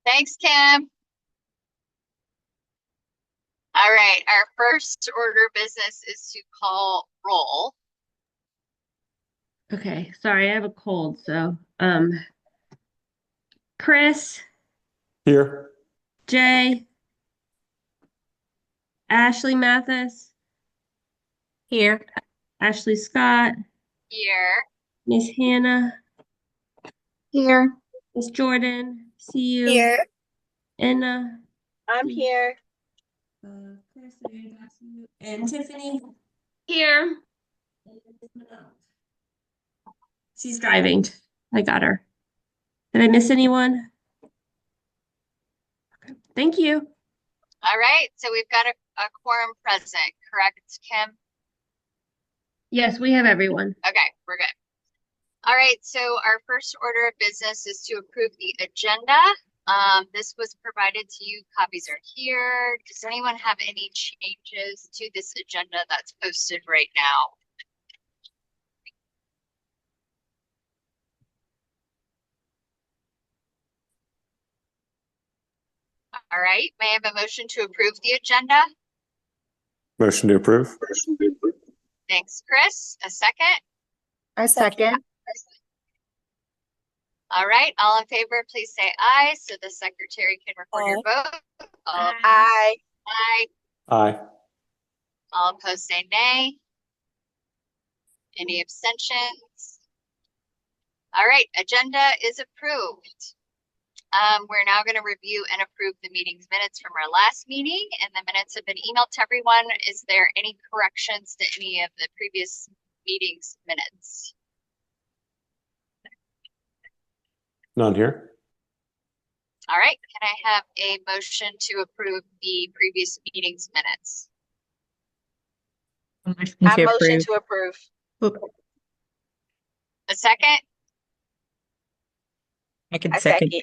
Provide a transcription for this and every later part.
Thanks, Kim. All right, our first order of business is to call roll. Okay, sorry, I have a cold, so Chris, Here. Jay, Ashley Mathis, Here. Ashley Scott, Here. Miss Hannah, Here. Miss Jordan, see you. Here. Anna, I'm here. Chris, and Tiffany here. She's driving. I got her. Did I miss anyone? Okay. Thank you. All right, so we've got a quorum present, correct, Kim? Yes, we have everyone. Okay, we're good. All right, so our first order of business is to approve the agenda. This was provided to you. Copies are here. Does anyone have any changes to this agenda that's posted right now? All right, may I have a motion to approve the agenda? Motion to approve. Thanks, Chris. A second? I second. All right, all in favor, please say aye so the secretary can record your vote. All Aye. aye. Aye. All opposed say nay. Any abstentions? All right, agenda is approved. We're now going to review and approve the meeting's minutes from our last meeting, and the minutes have been emailed to everyone. Is there any corrections to any of the previous meetings minutes? None here. All right, can I have a motion to approve the previous meeting's minutes? I motion to approve. A second? I can second.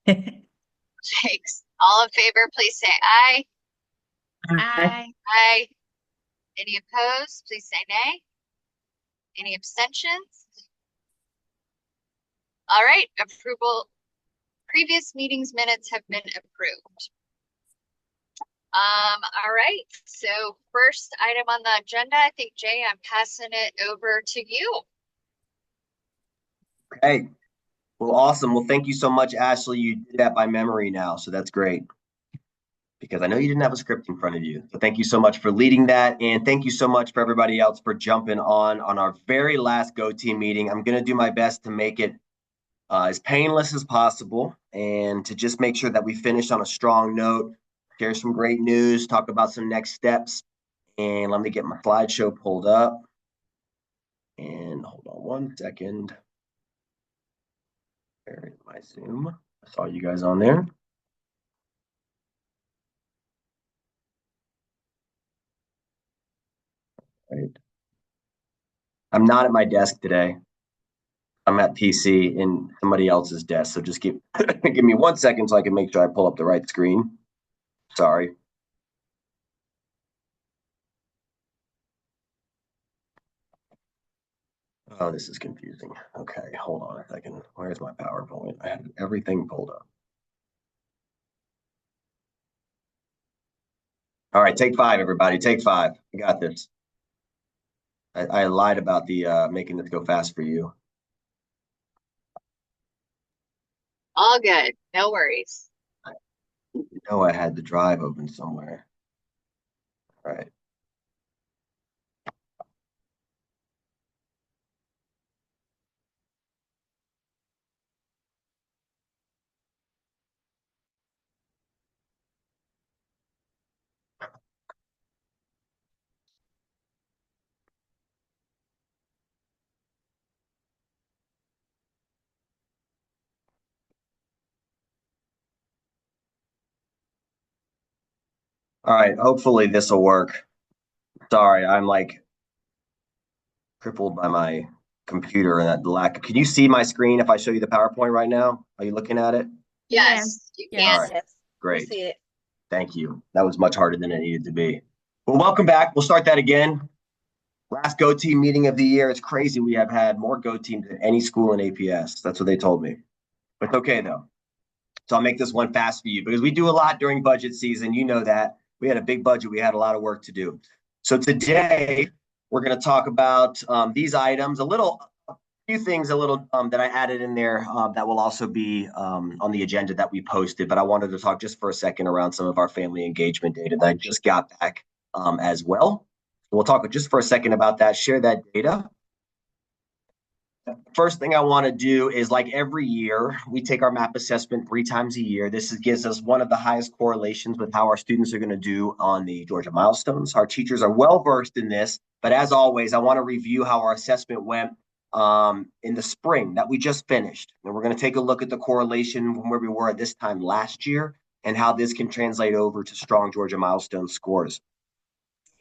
Thanks. All in favor, please say aye. Aye. Aye. Any opposed? Please say nay. Any abstentions? All right, approval. Previous meetings minutes have been approved. All right, so first item on the agenda, I think, Jay, I'm passing it over to you. Okay. Well, awesome. Well, thank you so much, Ashley. You did that by memory now, so that's great. Because I know you didn't have a script in front of you. So thank you so much for leading that. And thank you so much for everybody else for jumping on our very last GOTeam meeting. I'm going to do my best to make it as painless as possible and to just make sure that we finish on a strong note, share some great news, talk about some next steps. And let me get my slideshow pulled up. And hold on one second. There is my Zoom. I saw you guys on there. Right. I'm not at my desk today. I'm at PC in somebody else's desk. So just give me 1 second so I can make sure I pull up the right screen. Sorry. Oh, this is confusing. Okay, hold on a second. Where's my PowerPoint? I have everything pulled up. All right, take 5, everybody. Take 5. I got this. I lied about the making this go fast for you. All good, no worries. You know I had the drive open somewhere. All right. All right, hopefully this will work. Sorry, I'm like crippled by my computer and that lack. Can you see my screen if I show you the PowerPoint right now? Are you looking at it? Yes, you Yes. can. All right, Yes. great. See it. Thank you. That was much harder than it needed to be. Well, welcome back. We'll start that again. Last GOTeam meeting of the year. It's crazy. We have had more GOTeams than any school in APS. That's what they told me. but it's okay though. So I'll make this one fast for you because we do a lot during budget season. You know that. We had a big budget. We had a lot of work to do. So today we're going to talk about these items, a few things that I added in there that will also be on the agenda that we posted. But I wanted to talk just for a second around some of our family engagement data that I just got back as well. We'll talk just for a second about that, share that data. First thing I want to do is, like every year, we take our MAP assessment 3 times a year. Gives us one of the highest correlations with how our students are going to do on the Georgia milestones. Our teachers are well versed in this, but as always, I want to review how our assessment went in the spring that we just finished. And we're going to take a look at the correlation from where we were at this time last year and how this can translate over to strong Georgia milestone scores.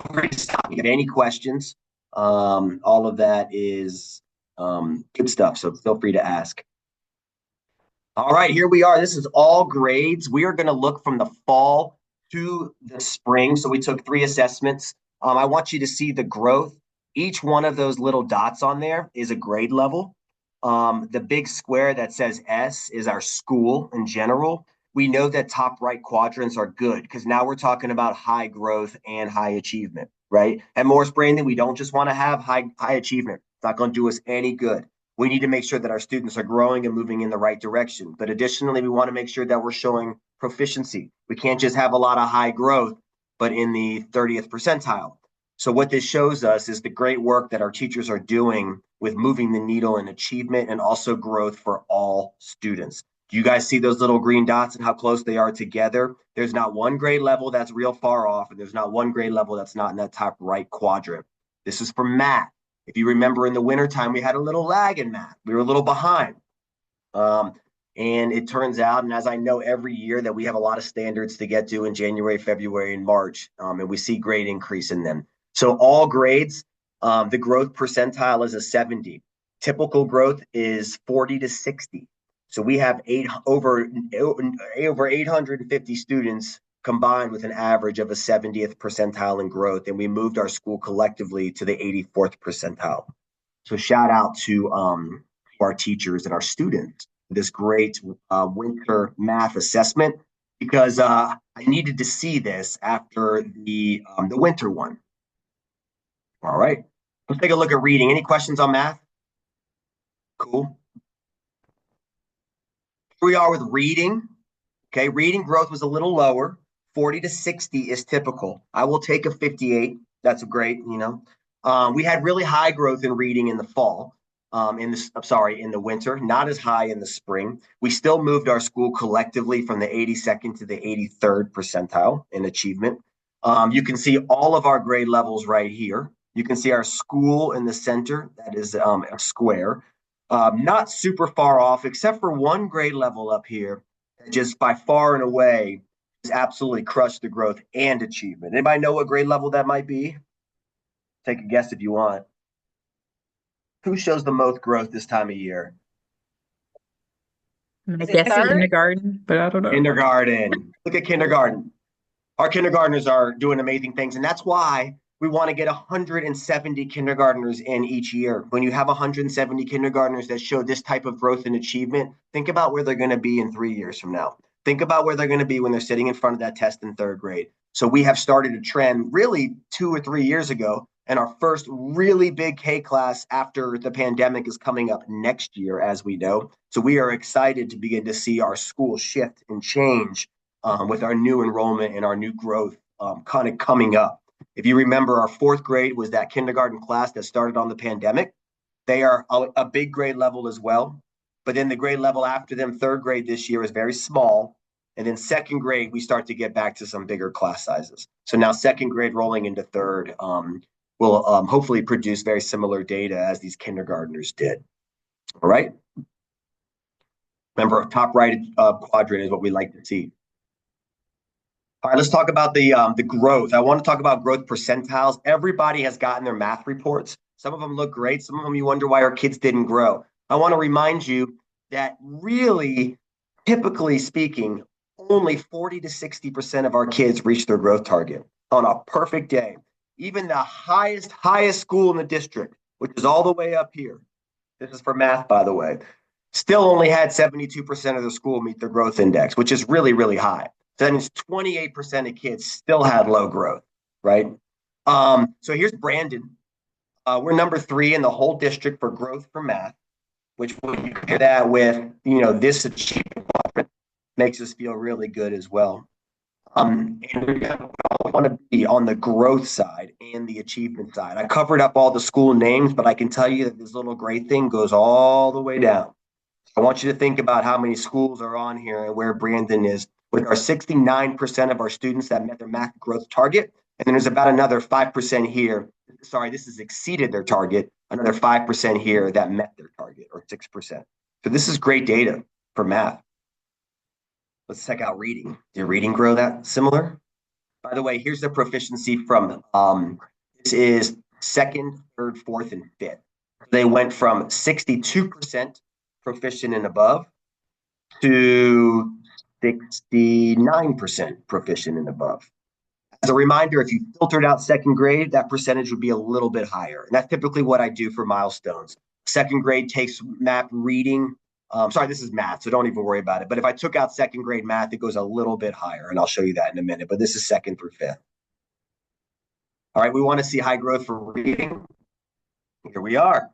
If you have any questions, all of that is good stuff. So feel free to ask. All right, here we are. This is all grades. We are going to look from the fall to the spring. So we took 3 assessments. I want you to see the growth. Each one of those little dots on there is a grade level. The big square that says S is our school in general. We know that top right quadrants are good because now we're talking about high growth and high achievement, right? At Morris Brandon, we don't just want to have high achievement. It's not going to do us any good. We need to make sure that our students are growing and moving in the right direction. But additionally, we want to make sure that we're showing proficiency. We can't just have a lot of high growth, but in the 30th percentile. So what this shows us is the great work that our teachers are doing with moving the needle in achievement and also growth for all students. Do you guys see those little green dots and how close they are together? There's not one grade level that's real far off, and there's not one grade level that's not in that top right quadrant. This is for math. If you remember in the wintertime, we had a little lag in math. We were a little behind. And it turns out, and as I know every year, that we have a lot of standards to get to in January, February, and March, and we see grade increase in them. So all grades, the growth percentile is a 70. Typical growth is 40 to 60. So we have over 850 students combined with an average of a 70th percentile in growth, and we moved our school collectively to the 84th percentile. So shout out to our teachers and our students for this great winter math assessment, because I needed to see this after the winter one. All right, let's take a look at reading. Any questions on math? Cool. Here we are with reading. Okay, reading growth was a little lower. 40 to 60 is typical. I will take a 58. That's great, you know. We had really high growth in reading in the fall, in the winter, not as high in the spring. We still moved our school collectively from the 82nd to the 83rd percentile in achievement. You can see all of our grade levels right here. You can see our school in the center, that is a square. Not super far off, except for one grade level up here, just by far and away has absolutely crushed the growth and achievement. Anybody know what grade level that might be? Take a guess if you want. Who shows the most growth this time of year? I guess third? kindergarten, but I don't know. Kindergarten. Look at kindergarten. Our kindergartners are doing amazing things, and that's why we want to get 170 kindergartners in each year. When you have 170 kindergartners that show this type of growth and achievement, think about where they're going to be in 3 years from now. Think about where they're going to be when they're sitting in front of that test in 3rd grade. So we have started a trend really 2 or 3 years ago, and our first really big K class after the pandemic is coming up next year, as we know. So we are excited to begin to see our school shift and change with our new enrollment and our new growth kind of coming up. If you remember, our 4th grade was that kindergarten class that started on the pandemic. They are a big grade level as well. But then the grade level after them, 3rd grade this year, is very small. And then 2nd grade, we start to get back to some bigger class sizes. So now 2nd grade rolling into 3rd will hopefully produce very similar data as these kindergartners did. All right. Remember, top right quadrant is what we like to see. All right, let's talk about the growth. I want to talk about growth percentiles. Everybody has gotten their math reports. Some of them look great. Some of them you wonder why our kids didn't grow. I want to remind you that really, typically speaking, only 40 to 60% of our kids reach their growth target on a perfect day. Even the highest school in the district, which is all the way up here. This is for math, by the way. still only had 72% of the school meet their growth index, which is really, really high. So that means 28% of kids still had low growth, right? So here's Brandon. We're number 3 in the whole district for growth for math, which when you compare that with, this achievement makes us feel really good as well. And we want to be on the growth side and the achievement side. I covered up all the school names, but I can tell you that this little gray thing goes all the way down. I want you to think about how many schools are on here and where Brandon is, with our 69% of our students that met their math growth target. And then there's about another 5% here. Sorry, this has exceeded their target. Another 5% here that met their target, or 6%. So this is great data for math. Let's check out reading. Did reading grow that similar? By the way, here's the proficiency from, this is 2nd, 3rd, 4th, and 5th. They went from 62% proficient and above to 69% proficient and above. As a reminder, if you filtered out 2nd grade, that percentage would be a little bit higher. And that's typically what I do for milestones. 2nd grade takes math reading. Sorry, this is math, so don't even worry about it. But if I took out 2nd grade math, it goes a little bit higher, and I'll show you that in a minute. But this is 2nd through 5th. All right, we want to see high growth for reading. Here we are.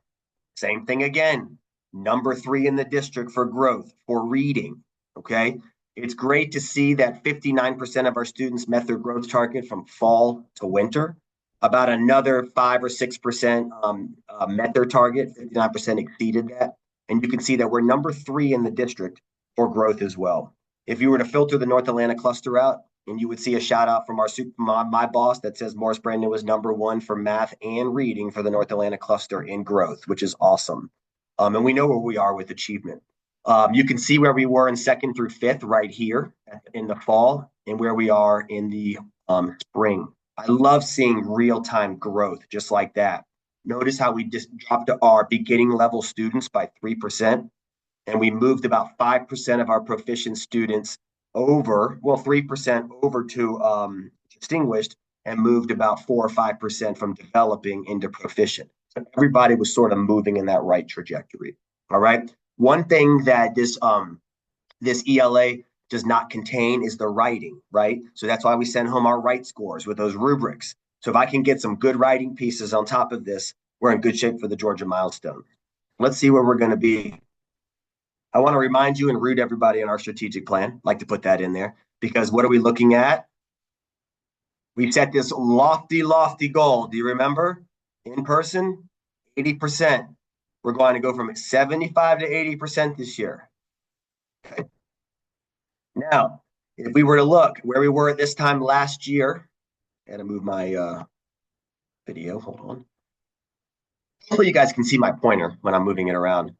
Same thing again. Number 3 in the district for growth for reading. Okay, it's great to see that 59% of our students met their growth target from fall to winter. About another 5 or 6% met their target. 59% exceeded that. And you can see that we're number 3 in the district for growth as well. If you were to filter the North Atlanta cluster out, and you would see a shout out from my boss that says Morris Brandon was number 1 for math and reading for the North Atlanta cluster in growth, which is awesome. And we know where we are with achievement. You can see where we were in 2nd through 5th right here in the fall, and where we are in the spring. I love seeing real-time growth just like that. Notice how we just dropped our beginning level students by 3%, and we moved about 5% of our proficient students over, 3% over to distinguished, and moved about 4 or 5% from developing into proficient. So everybody was sort of moving in that right trajectory. All right. One thing that this ELA does not contain is the writing, right? So that's why we send home our write scores with those rubrics. So if I can get some good writing pieces on top of this, we're in good shape for the Georgia milestone. Let's see where we're going to be. I want to remind you and root everybody in our strategic plan. I'd like to put that in there, because what are we looking at? We set this lofty, lofty goal. Do you remember? In person, 80%. We're going to go from 75 to 80% this year. Okay. Now, if we were to look where we were at this time last year, I gotta move my video. Hold on. Hopefully you guys can see my pointer when I'm moving it around.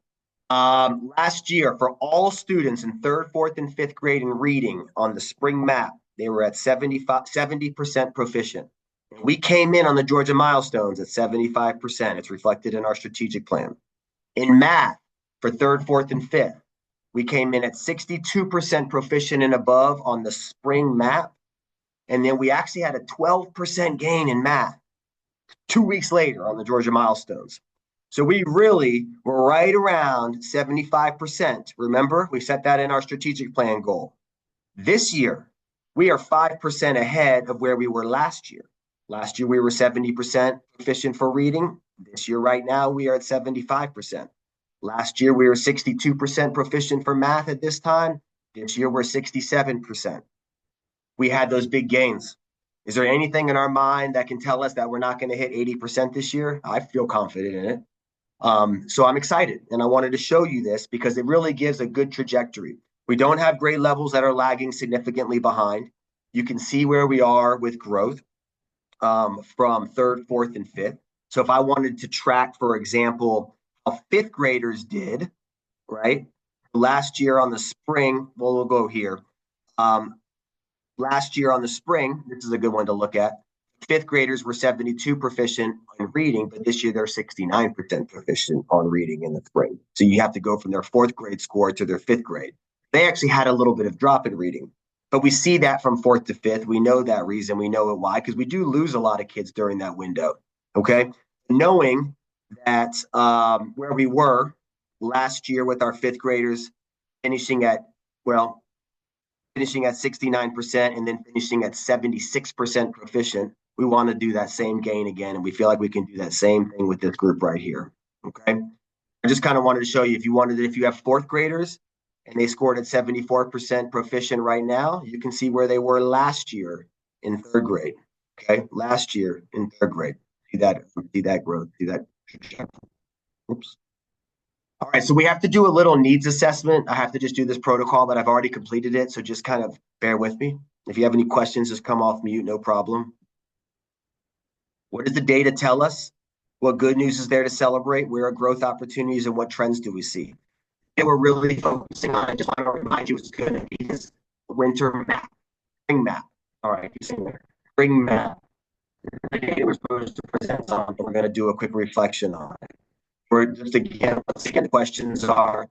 Last year, for all students in 3rd, 4th, and 5th grade in reading on the spring map, they were at 70% proficient. And we came in on the Georgia milestones at 75%. It's reflected in our strategic plan. In math, for 3rd, 4th, and 5th, we came in at 62% proficient and above on the spring map. And then we actually had a 12% gain in math 2 weeks later on the Georgia milestones. So we really were right around 75%. Remember, we set that in our strategic plan goal. This year, we are 5% ahead of where we were last year. Last year, we were 70% proficient for reading. This year, right now, we are at 75%. Last year, we were 62% proficient for math at this time. This year, we're 67%. We had those big gains. Is there anything in our mind that can tell us that we're not going to hit 80% this year? I feel confident in it. So I'm excited, and I wanted to show you this because it really gives a good trajectory. We don't have grade levels that are lagging significantly behind. You can see where we are with growth from 3rd, 4th, and 5th. So if I wanted to track, for example, how 5th graders did, right? Last year on the spring, well, we'll go here. Last year on the spring, this is a good one to look at. 5th graders were 72 proficient on reading, but this year they're 69% proficient on reading in the spring. So you have to go from their 4th grade score to their 5th grade. They actually had a little bit of drop in reading, but we see that from 4th to 5th. We know that reason. We know it why, because we do lose a lot of kids during that window. Okay. Knowing that where we were last year with our fifth graders, finishing at 69% and then finishing at 76% proficient. We want to do that same gain again, and we feel like we can do that same thing with this group right here. Okay. I just kind of wanted to show you, if you have fourth graders and they scored at 74% proficient right now, you can see where they were last year in third grade. Okay. Last year in third grade. See that growth, see that. Oops. All right, so we have to do a little needs assessment. I have to just do this protocol, but I've already completed it, so just kind of bear with me. If you have any questions, just come off mute, no problem. What does the data tell us? What good news is there to celebrate? Where are growth opportunities and what trends do we see? And we're really focusing on, I just want to remind you, it's going to be this winter map, spring map. All right, spring map. The data we're supposed to present on, we're going to do a quick reflection on it. Once again, the questions are,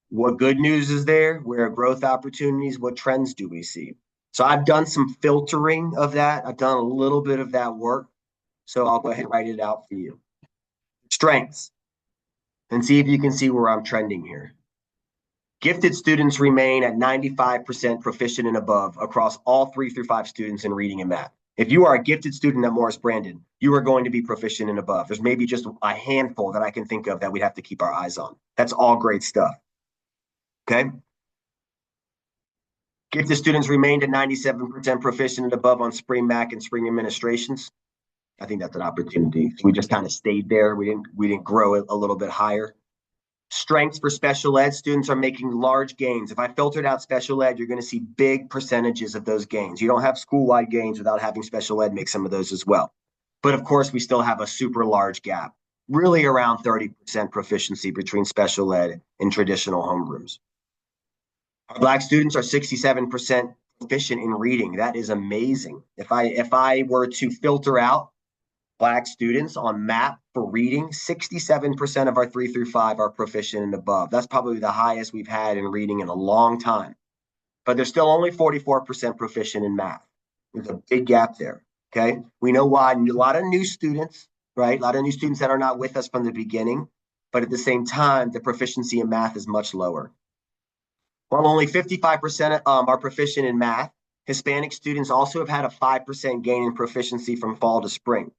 what good news is there? Where are growth opportunities? What trends do we see? So I've done some filtering of that. I've done a little bit of that work. So I'll go ahead and write it out for you. Strengths. And see if you can see where I'm trending here. Gifted students remain at 95% proficient and above across all 3 through 5 students in reading and math. If you are a gifted student at Morris Brandon, you are going to be proficient and above. There's maybe just a handful that I can think of that we'd have to keep our eyes on. That's all great stuff. Okay. Gifted students remained at 97% proficient and above on spring Mac and spring administrations. I think that's an opportunity. We just kind of stayed there. We didn't grow it a little bit higher. Strengths for special ed, students are making large gains. If I filtered out special ed, you're going to see big percentages of those gains. You don't have school-wide gains without having special ed make some of those as well. But of course, we still have a super large gap, really around 30% proficiency between special ed and traditional homerooms. Our Black students are 67% proficient in reading. That is amazing. If I were to filter out Black students on MAP for reading, 67% of our 3 through 5 are proficient and above. That's probably the highest we've had in reading in a long time. But there's still only 44% proficient in math. There's a big gap there, okay? We know why. A lot of new students, right? A lot of new students that are not with us from the beginning, but at the same time, the proficiency in math is much lower. While only 55% are proficient in math, Hispanic students also have had a 5% gain in proficiency from fall to spring.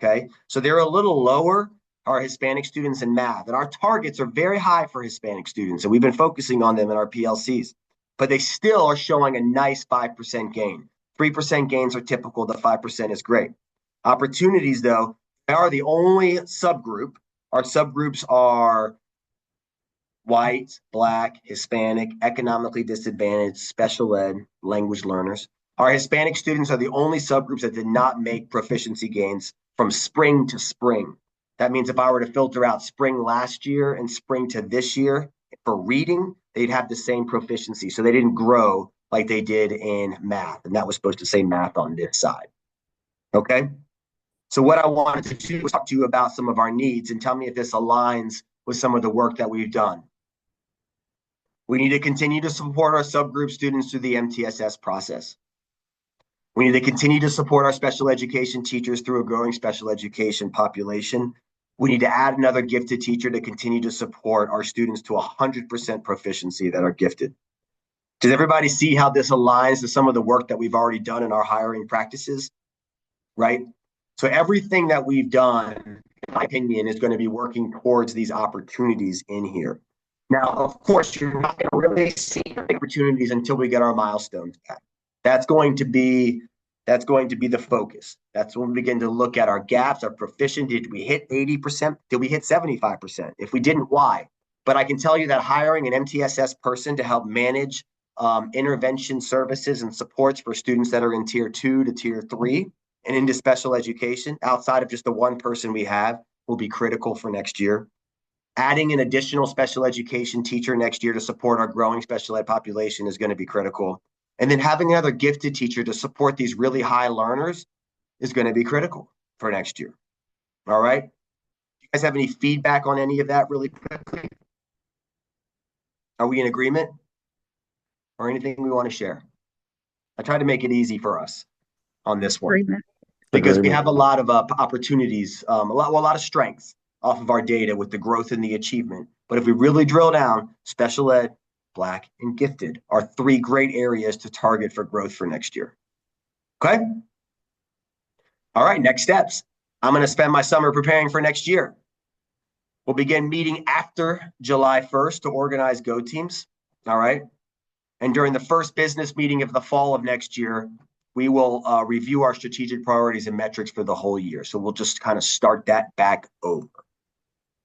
Okay, so they're a little lower, our Hispanic students in math, and our targets are very high for Hispanic students, and we've been focusing on them in our PLCs, but they still are showing a nice 5% gain. 3% gains are typical, the 5% is great. Opportunities, though, they are the only subgroup. Our subgroups are white, Black, Hispanic, economically disadvantaged, special ed, language learners. Our Hispanic students are the only subgroups that did not make proficiency gains from spring to spring. That means if I were to filter out spring last year and spring to this year for reading, they'd have the same proficiency. So they didn't grow like they did in math. And that was supposed to say math on this side. Okay. So what I wanted to do was talk to you about some of our needs and tell me if this aligns with some of the work that we've done. We need to continue to support our subgroup students through the MTSS process. We need to continue to support our special education teachers through a growing special education population. We need to add another gifted teacher to continue to support our students to 100% proficiency that are gifted. Does everybody see how this aligns to some of the work that we've already done in our hiring practices? Right? So everything that we've done, in my opinion, is going to be working towards these opportunities in here. Now, of course, you're not going to really see opportunities until we get our milestones back. That's going to be the focus. That's when we begin to look at our gaps, our proficient. Did we hit 80%? Did we hit 75%? If we didn't, why? But I can tell you that hiring an MTSS person to help manage intervention services and supports for students that are in tier 2 to tier 3 and into special education outside of just the one person we have will be critical for next year. Adding an additional special education teacher next year to support our growing special ed population is going to be critical. And then having another gifted teacher to support these really high learners is going to be critical for next year. All right. Do you guys have any feedback on any of that really quickly? Are we in agreement? Or anything we want to share? I try to make it easy for us on this one. Agreement. Because we have a lot of opportunities, a lot of strengths off of our data with the growth and the achievement. But if we really drill down, special ed, Black, and gifted are three great areas to target for growth for next year. Okay? All right, next steps. I'm going to spend my summer preparing for next year. We'll begin meeting after July 1st to organize GOTeams. All right. And during the first business meeting of the fall of next year, we will review our strategic priorities and metrics for the whole year. So we'll just kind of start that back over.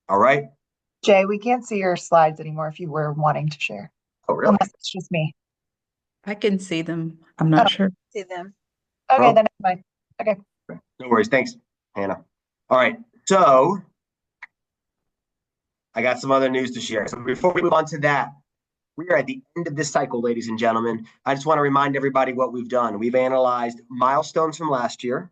All right. Jay, we can't see your slides anymore if you were wanting to share. Oh, really? Unless it's just me. I can see them. I'm not Oh. sure. See them. Okay, Oh. then it's fine. Okay. No worries. Thanks, Hannah. All right. So I got some other news to share. So before we move on to that, we are at the end of this cycle, ladies and gentlemen. I just want to remind everybody what we've done. We've analyzed milestones from last year.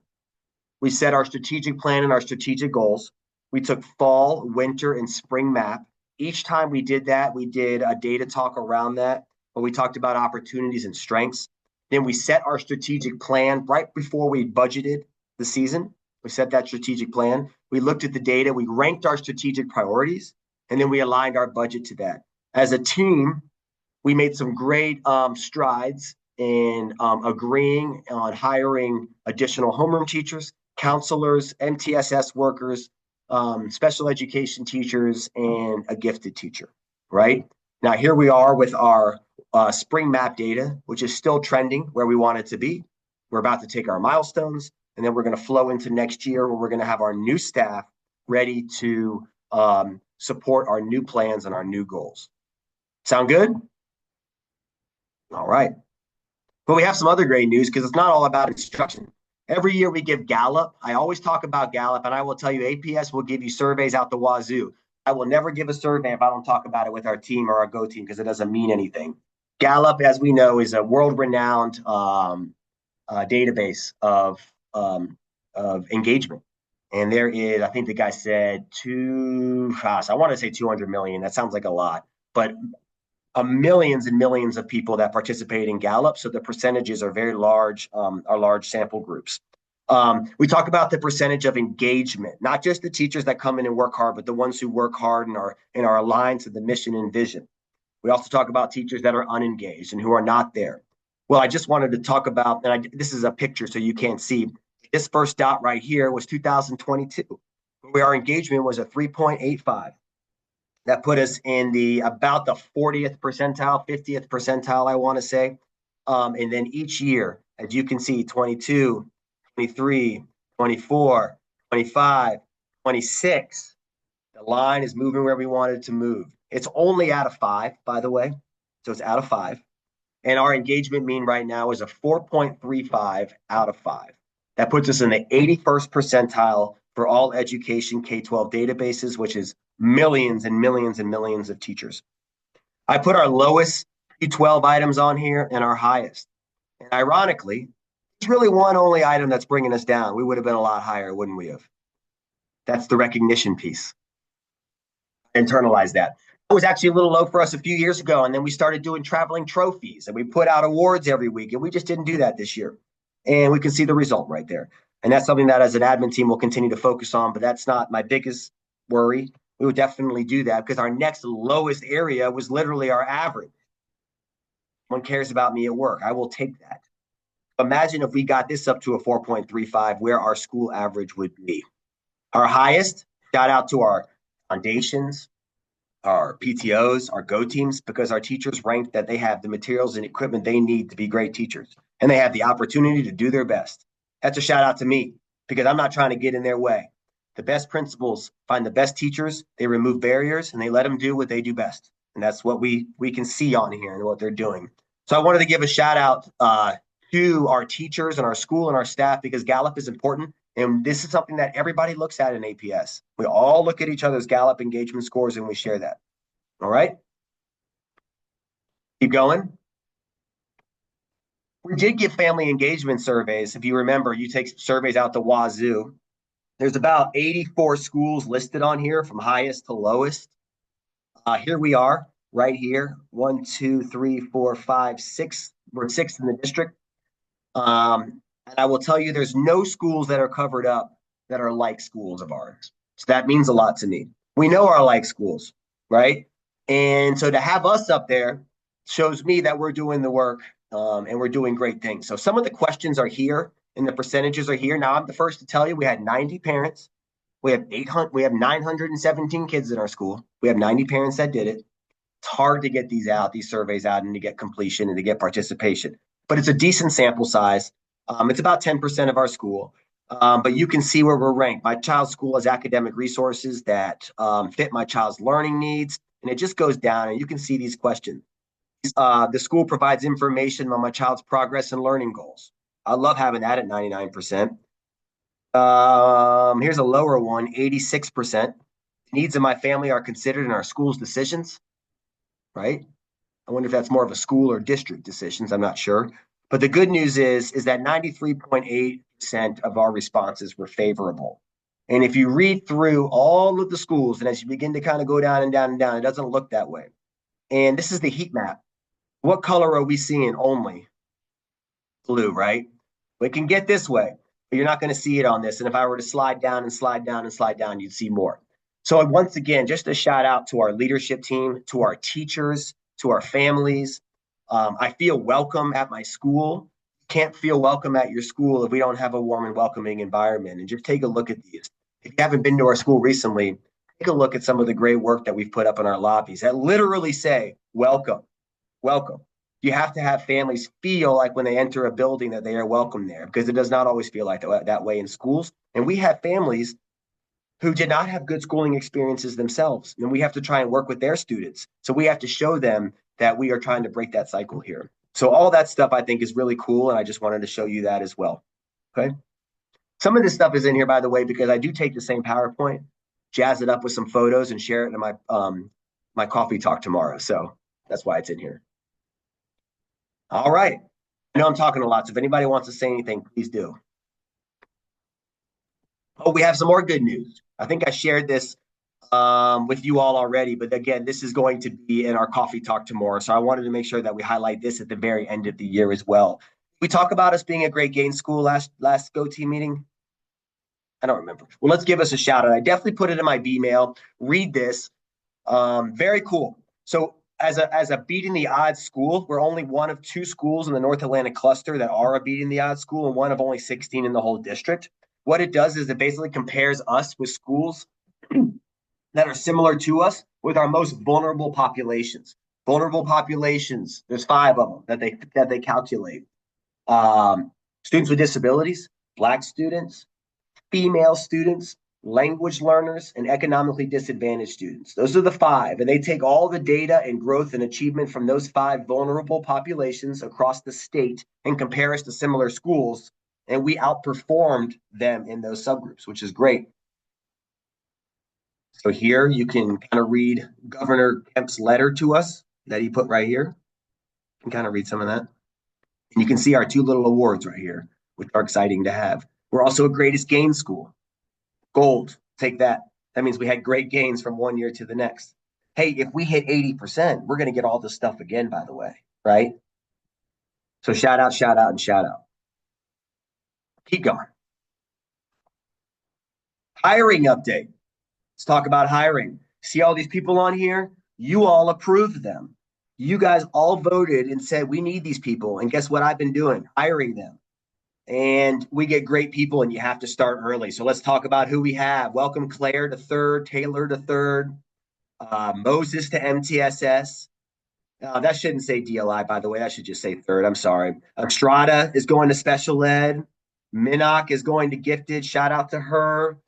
We set our strategic plan and our strategic goals. We took fall, winter, and spring map. Each time we did that, we did a data talk around that, where we talked about opportunities and strengths. Then we set our strategic plan right before we budgeted the season. We set that strategic plan. We looked at the data. We ranked our strategic priorities, and then we aligned our budget to that. As a team, we made some great strides in agreeing on hiring additional homeroom teachers, counselors, MTSS workers, special education teachers, and a gifted teacher, right? Now, here we are with our spring map data, which is still trending where we want it to be. We're about to take our milestones, and then we're going to flow into next year where we're going to have our new staff ready to support our new plans and our new goals. Sound good? All right. But we have some other great news because it's not all about instruction. Every year we give Gallup. I always talk about Gallup, and I will tell you APS will give you surveys out the wazoo. I will never give a survey if I don't talk about it with our team or our GOTeam because it doesn't mean anything. Gallup, as we know, is a world-renowned database of engagement. And there is, I think the guy said I want to say 200 million. That sounds like a lot, but millions and millions of people that participate in Gallup. So the percentages are very large, are large sample groups. We talk about the percentage of engagement, not just the teachers that come in and work hard, but the ones who work hard and are aligned to the mission and vision. We also talk about teachers that are unengaged and who are not there. Well, I just wanted to talk about, and this is a picture so you can't see. This first dot right here was 2022, where our engagement was a 3.85. That put us in about the 40th percentile, 50th percentile, I want to say. And then each year, as you can see, 22, 23, 24, 25, 26, the line is moving where we want it to move. It's only out of 5, by the way. So it's out of 5. And our engagement mean right now is a 4.35 out of 5. That puts us in the 81st percentile for all education K-12 databases, which is millions and millions and millions of teachers. I put our lowest K-12 items on here and our highest. And ironically, it's really one only item that's bringing us down. We would have been a lot higher, wouldn't we have? That's the recognition piece. Internalize that. It was actually a little low for us a few years ago, and then we started doing traveling trophies, and we put out awards every week, and we just didn't do that this year. And we can see the result right there. And that's something that as an admin team we'll continue to focus on, but that's not my biggest worry. We would definitely do that because our next lowest area was literally our average. One cares about me at work. I will take that. Imagine if we got this up to a 4.35, where our school average would be. Our highest, shout out to our foundations, our PTOs, our GOTeams, because our teachers ranked that they have the materials and equipment they need to be great teachers. And they have the opportunity to do their best. That's a shout out to me because I'm not trying to get in their way. The best principals find the best teachers, they remove barriers, and they let them do what they do best. And that's what we can see on here and what they're doing. So I wanted to give a shout out to our teachers and our school and our staff because Gallup is important. And this is something that everybody looks at in APS. We all look at each other's Gallup engagement scores and we share that. All right? Keep going. We did give family engagement surveys. If you remember, you take surveys out the wazoo. There's about 84 schools listed on here from highest to lowest. Here we are right here. 1, 2, 3, 4, 5, 6. We're 6th in the district. And I will tell you, there's no schools that are covered up that are like schools of ours. So that means a lot to me. We know our like schools. right? And so to have us up there shows me that we're doing the work, and we're doing great things. So some of the questions are here and the percentages are here. Now I'm the first to tell you we had 90 parents. We have 917 kids in our school. We have 90 parents that did it. It's hard to get these surveys out and to get completion and to get participation, but it's a decent sample size. It's about 10% of our school. But you can see where we're ranked. My child's school has academic resources that fit my child's learning needs, and it just goes down, and you can see these questions. The school provides information on my child's progress and learning goals. I love having that at 99%. Here's a lower one, 86%. The needs of my family are considered in our school's decisions, right? I wonder if that's more of a school or district decisions. I'm not sure. But the good news is that 93.8% of our responses were favorable. And if you read through all of the schools, and as you begin to kind of go down and down and down, it doesn't look that way. And this is the heat map. What color are we seeing only? Blue, right? We can get this way, but you're not going to see it on this. And if I were to slide down and slide down and slide down, you'd see more. So once again, just a shout out to our leadership team, to our teachers, to our families. I feel welcome at my school. Can't feel welcome at your school if we don't have a warm and welcoming environment. And just take a look at these. If you haven't been to our school recently, take a look at some of the great work that we've put up in our lobbies that literally say, welcome, welcome. You have to have families feel like when they enter a building that they are welcome there, because it does not always feel like that way in schools. And we have families who did not have good schooling experiences themselves, and we have to try and work with their students. So we have to show them that we are trying to break that cycle here. So all that stuff I think is really cool, and I just wanted to show you that as well. Okay. Some of this stuff is in here, by the way, because I do take the same PowerPoint, jazz it up with some photos, and share it in my coffee talk tomorrow. So that's why it's in here. All right. I know I'm talking a lot, so if anybody wants to say anything, please do. Oh, we have some more good news. I think I shared this with you all already, but again, this is going to be in our coffee talk tomorrow. So I wanted to make sure that we highlight this at the very end of the year as well. We talk about us being a great gain school last GOTeam meeting. I don't remember. Well, let's give us a shout out. I definitely put it in my B-mail. Read this. Very cool. So as a beating the odds school, we're only one of 2 schools in the North Atlantic cluster that are a beating the odds school, and one of only 16 in the whole district. What it does is it basically compares us with schools that are similar to us with our most vulnerable populations. Vulnerable populations, there's 5 of them that they calculate. Students with disabilities, Black students, female students, language learners, and economically disadvantaged students. Those are the 5, and they take all the data and growth and achievement from those 5 vulnerable populations across the state and compare us to similar schools, and we outperformed them in those subgroups, which is great. So here you can kind of read Governor Kemp's letter to us that he put right here. You can kind of read some of that. And you can see our 2 little awards right here, which are exciting to have. We're also a greatest gain school. Gold, take that. That means we had great gains from one year to the next. Hey, if we hit 80%, we're going to get all this stuff again, by the way, right? So shout out, and shout out. Keep going. Hiring update. Let's talk about hiring. See all these people on here? You all approved them. You guys all voted and said, we need these people. And guess what I've been doing? Hiring them. And we get great people, and you have to start early. So let's talk about who we have. Welcome Claire to 3rd, Taylor to 3rd, Moses to MTSS. That shouldn't say DLI, by the way. That should just say 3rd. I'm sorry. Estrada is going to special ed. Minnock is going to gifted. Shout out to her.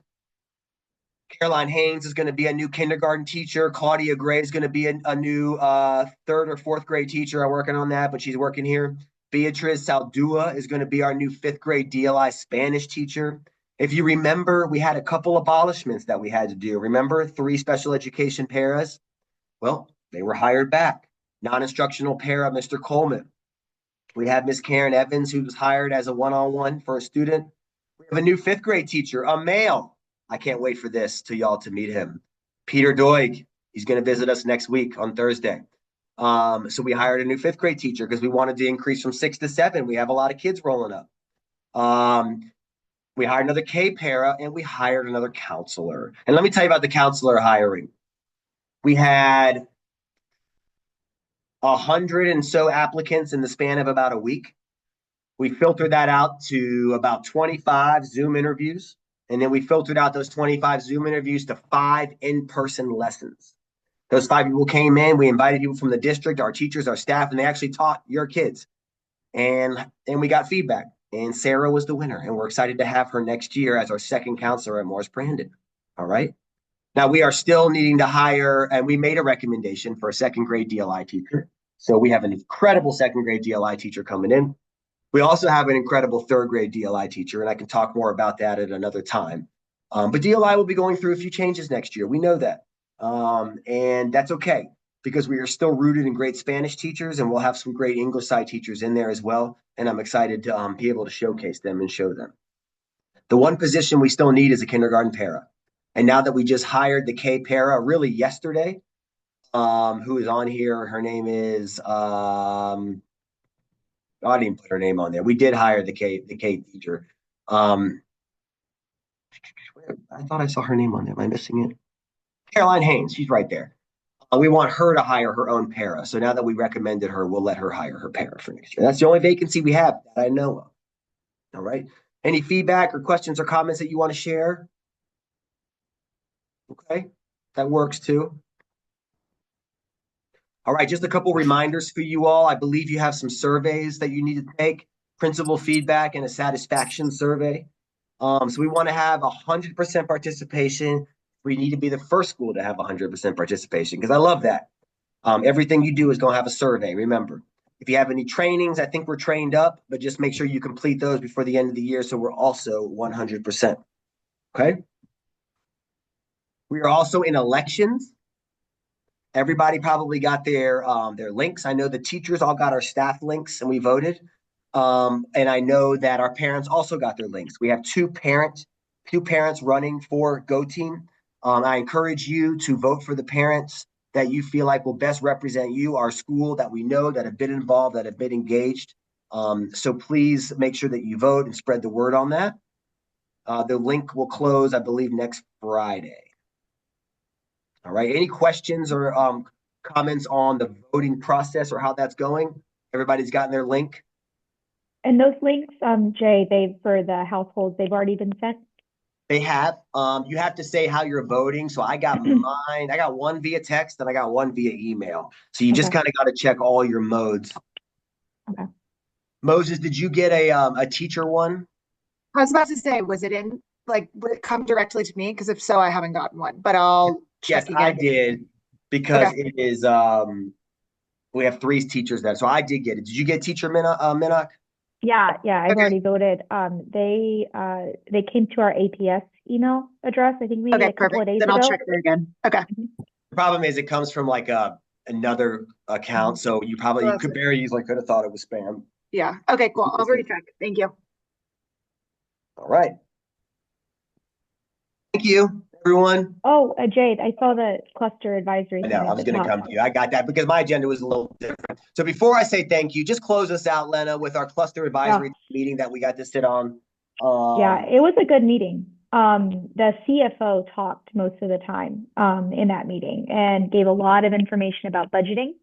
Caroline Haynes is going to be a new kindergarten teacher. Claudia Gray is going to be a new 3rd or 4th grade teacher. I'm working on that, but she's working here. Beatriz Saldua is going to be our new 5th grade DLI Spanish teacher. If you remember, we had a couple abolishments that we had to do. Remember 3 special education paras? Well, they were hired back. Non-instructional para, Mr. Coleman. We have Miss Karen Evans, who was hired as a one-on-one for a student. We have a new 5th grade teacher, a male. I can't wait for this to y'all to meet him. Peter Doig, he's going to visit us next week on Thursday. So we hired a new 5th grade teacher because we wanted to increase from 6 to 7. We have a lot of kids rolling up. We hired another K para, and we hired another counselor. And let me tell you about the counselor hiring. We had 100 and so applicants in the span of about a week. We filtered that out to about 25 Zoom interviews. And then we filtered out those 25 Zoom interviews to 5 in-person lessons. Those 5 people came in. We invited people from the district, our teachers, our staff, and they actually taught your kids. And we got feedback. And Sarah was the winner. And we're excited to have her next year as our second counselor at Morris Brandon. All right. Now we are still needing to hire, and we made a recommendation for a second grade DLI teacher. So we have an incredible second grade DLI teacher coming in. We also have an incredible third grade DLI teacher, and I can talk more about that at another time. But DLI will be going through a few changes next year. We know that. And that's okay because we are still rooted in great Spanish teachers, and we'll have some great English side teachers in there as well. And I'm excited to be able to showcase them and show them. The one position we still need is a kindergarten para. And now that we just hired the K para really yesterday, who is on here, her name is I didn't put her name on there. We did hire the K teacher. I thought I saw her name on there. Am I missing it? Caroline Haynes. She's right there. We want her to hire her own para. So now that we recommended her, we'll let her hire her para for next year. That's the only vacancy we have that I know of. All right. Any feedback or questions or comments that you want to share? Okay. That works too. All right, just a couple reminders for you all. I believe you have some surveys that you need to take, principal feedback and a satisfaction survey. So we want to have 100% participation. We need to be the first school to have 100% participation because I love that. Everything you do is going to have a survey, remember. If you have any trainings, I think we're trained up, but just make sure you complete those before the end of the year so we're also 100%. Okay? We are also in elections. Everybody probably got their links. I know the teachers all got our staff links and we voted. And I know that our parents also got their links. We have two parents running for GOTeam. I encourage you to vote for the parents that you feel like will best represent you, our school, that we know that have been involved, that have been engaged. So please make sure that you vote and spread the word on that. The link will close, I believe, next Friday. All right. Any questions or comments on the voting process or how that's going? Everybody's gotten their link? And those links, Jay, for the households, they've already been sent? They have. You have to say how you're voting. So I got mine. I got one via text and I got one via email. So you just kind of got to check all your modes. Okay. Moses, did you get a teacher one? I was about to say, would it come directly to me? Because if so, I haven't gotten one, but I'll check Yes, again. I did because Okay. it is, we have 3 teachers there. So I did get it. Did you get teacher Minnock? Yeah, I've Okay. already voted. They came to our APS email address, I think maybe Okay, a couple of perfect. days Then ago. I'll check there again. Okay. The problem is it comes from like another account, so you could very easily could have thought it was spam. Yeah. Okay, cool. I'll recheck. Thank you. All right. Thank you, everyone. Oh, Jade, I saw the cluster advisory I thing know, I at was the going to top. come to you. I got that because my agenda was a little different. So before I say thank you, just close us out, Lena, with our cluster advisory meeting that we got to sit on. Yeah, it was a good meeting. The CFO talked most of the time in that meeting and gave a lot of information about budgeting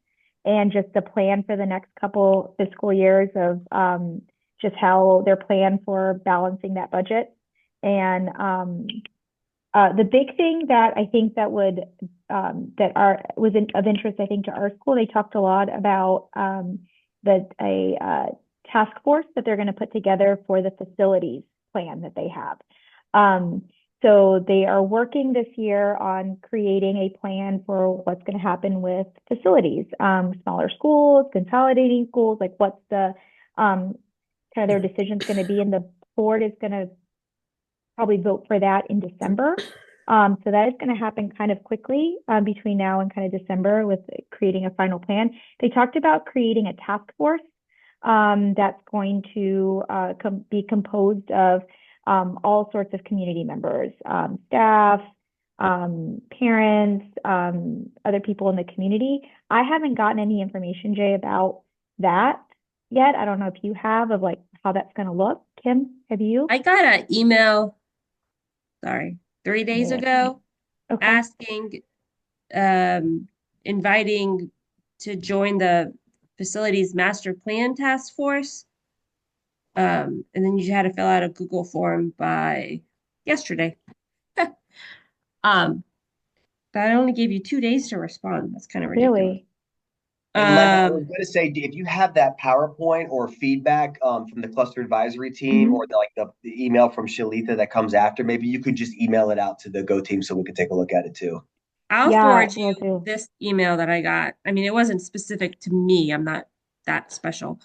and just the plan for the next couple fiscal years of just how their plan for balancing that budget. And the big thing that I think that was of interest, I think, to our school, they talked a lot about a task force that they're going to put together for the facilities plan that they have. So they are working this year on creating a plan for what's going to happen with facilities, smaller schools, consolidating schools, like what's the kind of their decisions going to be, and the board is going to probably vote for that in December. So that is going to happen kind of quickly between now and kind of December with creating a final plan. They talked about creating a task force that's going to be composed of all sorts of community members, staff, parents, other people in the community. I haven't gotten any information, Jay, about that yet. I don't know if you have, of like how that's going to look. Kim, have you? I got an email, 3 days Yeah. ago, Okay. asking inviting to join the facilities master plan task force. And then you had to fill out a Google form by yesterday. But I only gave you 2 days to respond. That's kind of ridiculous. Really? And Len, I was going to say, if you have that PowerPoint or feedback from the cluster advisory team Mhm. or the email from Shalita that comes after, maybe you could just email it out to the Go team so we could take a look at it too. I'll Yeah, forward will you do. this email that I got. I mean, it wasn't specific to me. I'm not that special.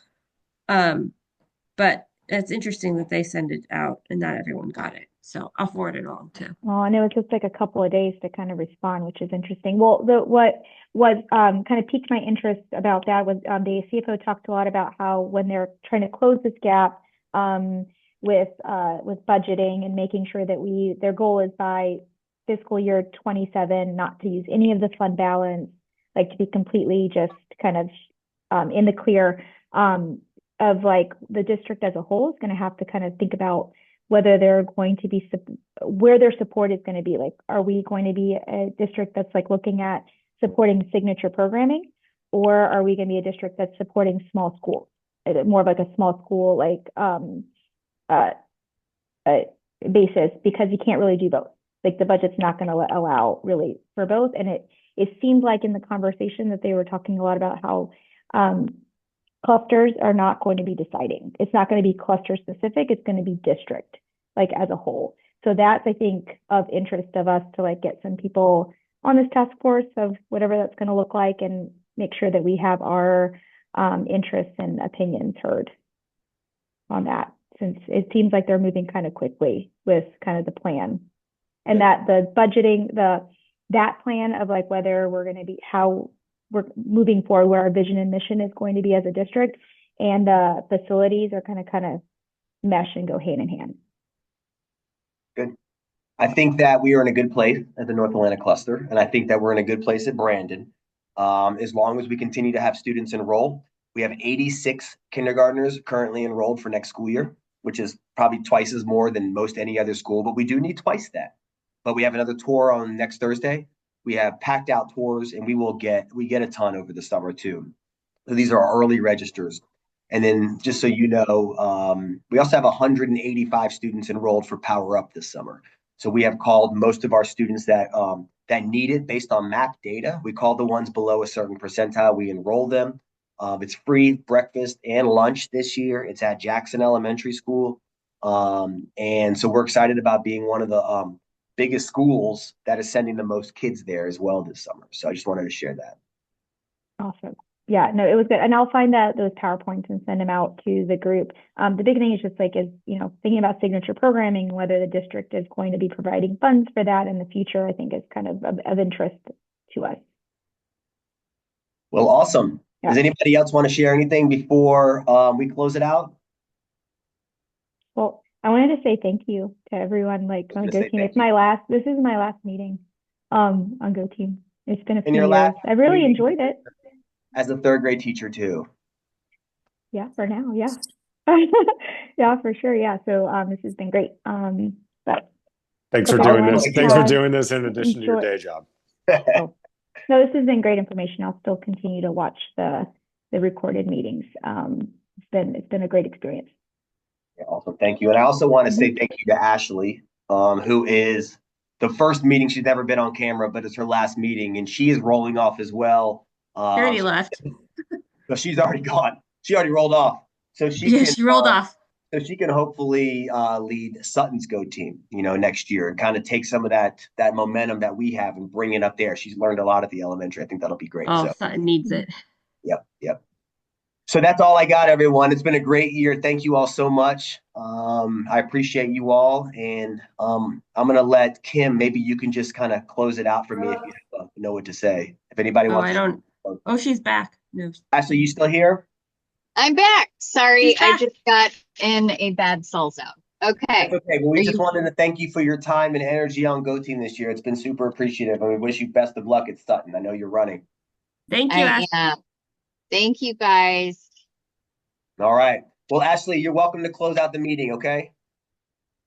But it's interesting that they send it out and not everyone got it. So I'll forward it along too. Oh, and it was just like a couple of days to kind of respond, which is interesting. Well, what was kind of piqued my interest about that was the CFO talked a lot about how when they're trying to close this gap with budgeting and making sure that their goal is by fiscal year 27 not to use any of the fund balance, like to be completely just kind of in the clear of like the district as a whole is going to have to kind of think about whether they're going to be where their support is going to be. Like, are we going to be a district that's like looking at supporting signature programming, or are we going to be a district that's supporting small schools, more of like a small school like uh, basis? Because you can't really do both. Like the budget's not going to allow really for both. And it seemed like in the conversation that they were talking a lot about how clusters are not going to be deciding. It's not going to be cluster specific. It's going to be district, like as a whole. So that's, I think, of interest of us to like get some people on this task force of whatever that's going to look like and make sure that we have our interests and opinions heard on that, since it seems like they're moving kind of quickly with kind of the plan. And that the budgeting, that plan of like whether we're going to be, how we're moving forward, where our vision and mission is going to be as a district, and facilities are kind of mesh and go hand in hand. Good. I think that we are in a good place at the North Atlanta cluster, and I think that we're in a good place at Brandon. As long as we continue to have students enroll, we have 86 kindergartners currently enrolled for next school year, which is probably twice as more than most any other school, but we do need twice that. But we have another tour on next Thursday. We have packed out tours, and we get a ton over the summer too. So these are our early registers. And then just so you know, we also have 185 students enrolled for Power Up this summer. So we have called most of our students that need it based on MAP data. We call the ones below a certain percentile. We enroll them. It's free breakfast and lunch this year. It's at Jackson Elementary School. And so we're excited about being one of the biggest schools that is sending the most kids there as well this summer. So I just wanted to share that. Awesome. Yeah, no, it was good. And I'll find those PowerPoints and send them out to the group. The big thing is just like, thinking about signature programming, whether the district is going to be providing funds for that in the future, I think is kind of interest to us. Well, awesome. Yeah. Does anybody else want to share anything before we close it out? Well, I wanted to say thank you to everyone like on Just say GOTeam. thank This is my last meeting on GOTeam. It's been a few your years. last I really meeting? enjoyed it. As a third grade teacher too. Yeah, for now, yeah. Yeah, for sure. Yeah. So this has been great. But Thanks for Okay, doing everyone. this. Thanks for doing this in addition to your Enjoy- day job. no, this has been great information. I'll still continue to watch the recorded meetings. It's been a great experience. Yeah, awesome. Thank you. And I also want to say thank you to Ashley, who is the first meeting she's never been on camera, but it's her last meeting, and she is rolling off as well. She already left. So she's already gone. She already rolled off. So Yeah, she rolled off. So she can hopefully lead Sutton's Go team, next year and kind of take some of that momentum that we have and bring it up there. She's learned a lot at the elementary. I think that'll be great. Oh, So Sutton needs it. Yep. So that's all I got, everyone. It's been a great year. Thank you all so much. I appreciate you all. And I'm going to let Kim, maybe you can just kind of close it out for me if you know what to say. If anybody Oh, wants I don't. Oh, she's back. No. Ashley, you still here? I'm back. Sorry, She's back. I just got in a bad cell zone. Okay. That's okay. Well, we Are just you- wanted to thank you for your time and energy on GOTeam this year. It's been super appreciative. And we wish you best of luck at Sutton. I know you're running. Thank you, I Ash. am. Thank you, guys. All right. Well, Ashley, you're welcome to close out the meeting, okay?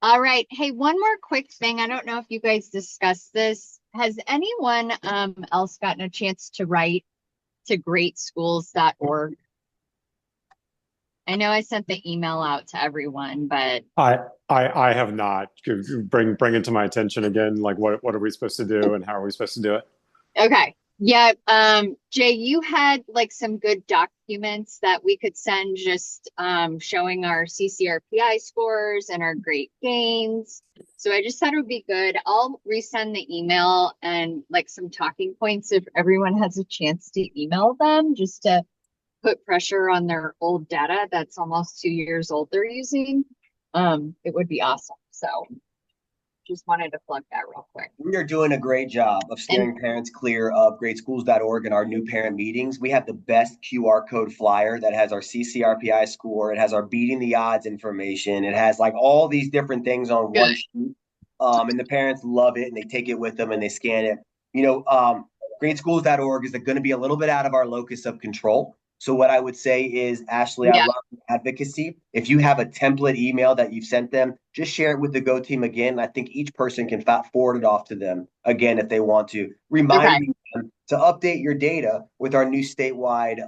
All right. Hey, one more quick thing. I don't know if you guys discussed this. has anyone else gotten a chance to write to greatschools.org? I know I sent the email out to everyone, but I have not. Bring it to my attention again. Like what are we supposed to do and how are we supposed to do it? okay. Yeah, Jay, you had like some good documents that we could send just showing our CCRPI scores and our great gains. So I just thought it would be good. I'll resend the email and like some talking points if everyone has a chance to email them just to put pressure on their old data that's almost 2 years old they're using. It would be awesome. So just wanted to plug that real quick. We are doing a great job of steering parents clear of greatschools.org and our new parent meetings. We have the best QR code flyer that has our CCRPI score. It has our beating the odds information. It has like all these different things on one sheet. And the parents love it and they take it with them and they scan it. Greatschools.org is going to be a little bit out of our locus of control. So what I would say is, Ashley, I love advocacy. If you have a template email that you've sent them, just share it with the GOTeam again. I think each person can forward it off to them again if they want to. Remind them to update your data with our new statewide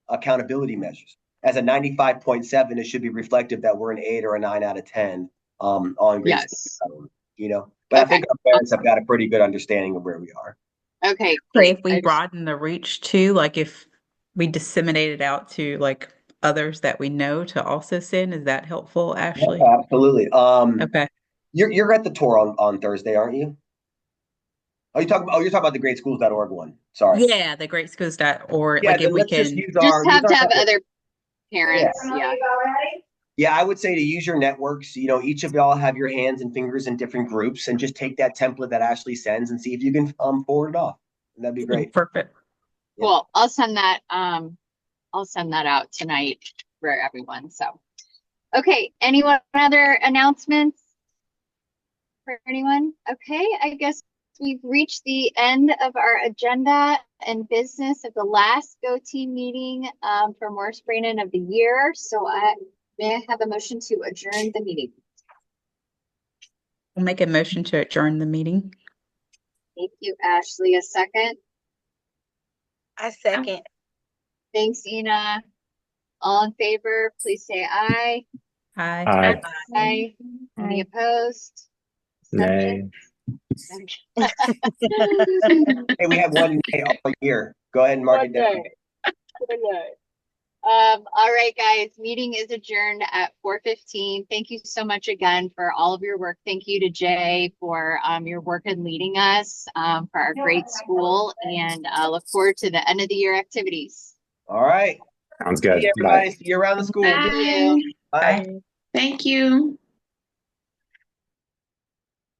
accountability measures. As a 95.7, it should be reflective that we're an 8 or a 9 out of 10 on grade school, But I think our parents have got a pretty good understanding of where we are. Okay. Say if we broaden the reach too, like if we disseminate it out to like others that we know to also send, is that helpful, Ashley? Yeah, absolutely. Okay. You're at the tour on Thursday, aren't you? You're talking about the greatschools.org one. Sorry. Yeah, the greatschools.org. Yeah, like if we let's just can use our have to have other parents. Yeah. Yeah, I would say to use your networks. Each of y'all have your hands and fingers in different groups, and just take that template that Ashley sends and see if you can forward it off. And that'd be great. Perfect. Cool. I'll send that out tonight for everyone. So okay. Anyone other announcements for anyone? Okay, I guess we've reached the end of our agenda and business of the last GOTeam meeting for Morris Brandon of the year. So may I have a motion to adjourn the meeting? I'll make a motion to adjourn the meeting. Thank you, Ashley. A second. I second. Thanks, Ina. All in favor, please say aye. Aye. Aye. Aye. Any opposed? Nay. Hey, we have one day all year. Go ahead and mark it down. All right, guys, meeting is adjourned at 4:15. Thank you so much again for all of your work. Thank you to Jay for your work in leading us for our great school, and look forward to the end of the year activities. All right. Sounds good. See you, everybody. See you around the school. Thank you. Bye. Thank you.